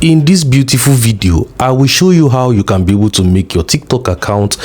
In this beautiful video, I will show you how you can be able to make your TikTok account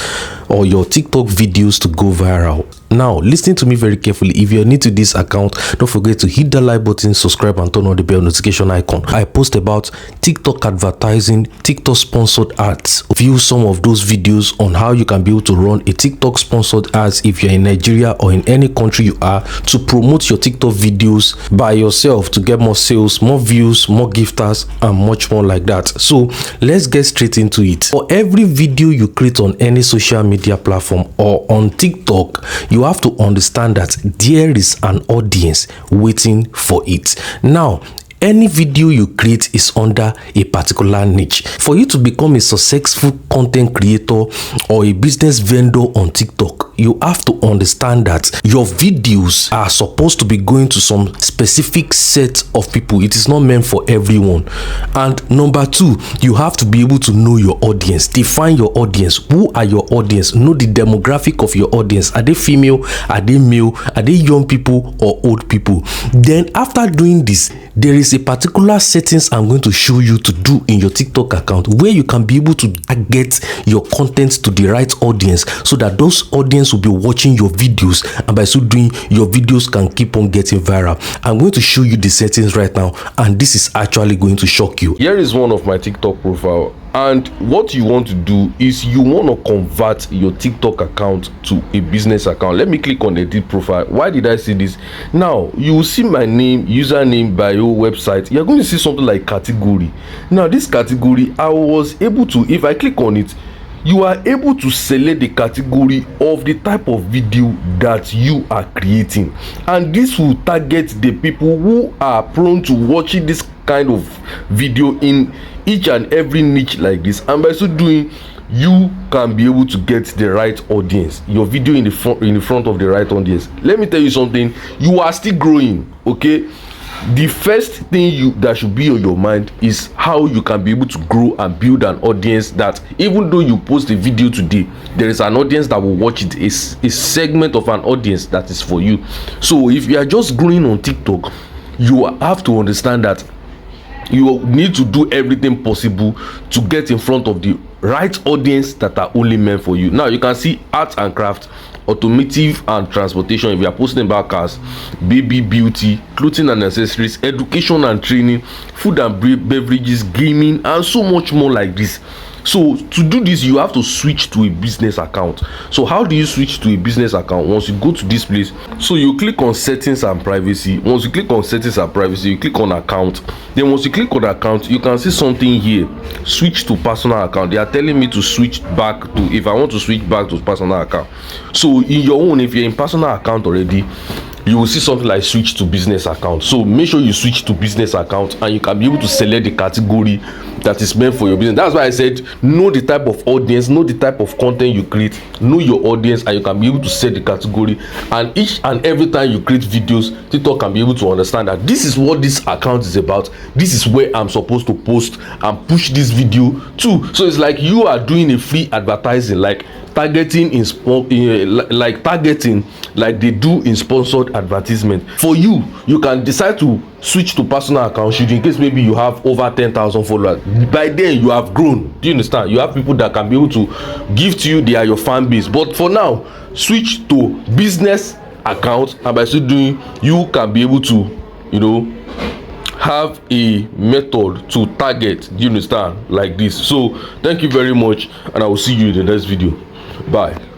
or your TikTok videos to go viral. Now, listen to me very carefully. If you're new to this account, don't forget to hit the like button, subscribe, and turn on the bell notification icon. I post about TikTok advertising, TikTok sponsored ads. View some of those videos on how you can be able to run a TikTok sponsored ads if you're in Nigeria or in any country you are, to promote your TikTok videos by yourself to get more sales, more views, more gifters, and much more like that. So let's get straight into it. For every video you create on any social media platform or on TikTok, you have to understand that there is an audience waiting for it. Now, any video you create is under a particular niche. For you to become a successful content creator or a business vendor on TikTok, you have to understand that your videos are supposed to be going to some specific set of people. It is not meant for everyone. And number two, you have to be able to know your audience. Define your audience. Who are your audience? Know the demographic of your audience. Are they female? Are they male? Are they young people or old people? Then after doing this, there is a particular settings I'm going to show you to do in your TikTok account where you can be able to target your content to the right audience, so that those audience will be watching your videos, and by so doing, your videos can keep on getting viral. I'm going to show you the settings right now, and this is actually going to shock you. Here is one of my TikTok profile, and what you want to do is you want to convert your TikTok account to a business account. Let me click on edit profile. Why did I see this? Now you will see my name, username, bio, website. You're going to see something like category. Now this category, I was able to, if I click on it, you are able to select the category of the type of video that you are creating, and this will target the people who are prone to watching this kind of video in each and every niche like this. And by so doing, you can be able to get the right audience, your video in the front of the right audience. Let me tell you something, you are still growing, okay? The first thing that should be on your mind is how you can be able to grow and build an audience that even though you post a video today, there is an audience that will watch it. It's a segment of an audience that is for you. So if you are just growing on TikTok, you have to understand that you need to do everything possible to get in front of the right audience that are only meant for you. Now you can see art and craft, automotive and transportation, if you are posting about cars, baby, beauty, clothing and accessories, education and training, food and beverages, gaming, and so much more like this. So to do this, you have to switch to a business account. So how do you switch to a business account? Once you go to this place, so you click on settings and privacy. Once you click on settings and privacy, you click on account. Then once you click on account, you can see something here, switch to personal account. They are telling me to switch back to, if I want to switch back to personal account. So in your own, if you're in personal account already, you will see something like switch to business account. So make sure you switch to business account, and you can be able to select the category that is meant for your business. That's why I said know the type of audience, know the type of content you create, know your audience, and you can be able to set the category. And each and every time you create videos, TikTok can be able to understand that this is what this account is about. This is where I'm supposed to post and push this video to. So it's like you are doing a free advertising, like targeting like they do in sponsored advertisement. For you, you can decide to switch to personal account should, in case maybe you have over 10,000 followers. By then you have grown. Do you understand? You have people that can be able to give to you. They are your fan base. But for now, switch to business account, and by so doing, you can be able to, have a method to target. Do you understand? Like this. So thank you very much, and I will see you in the next video. Bye.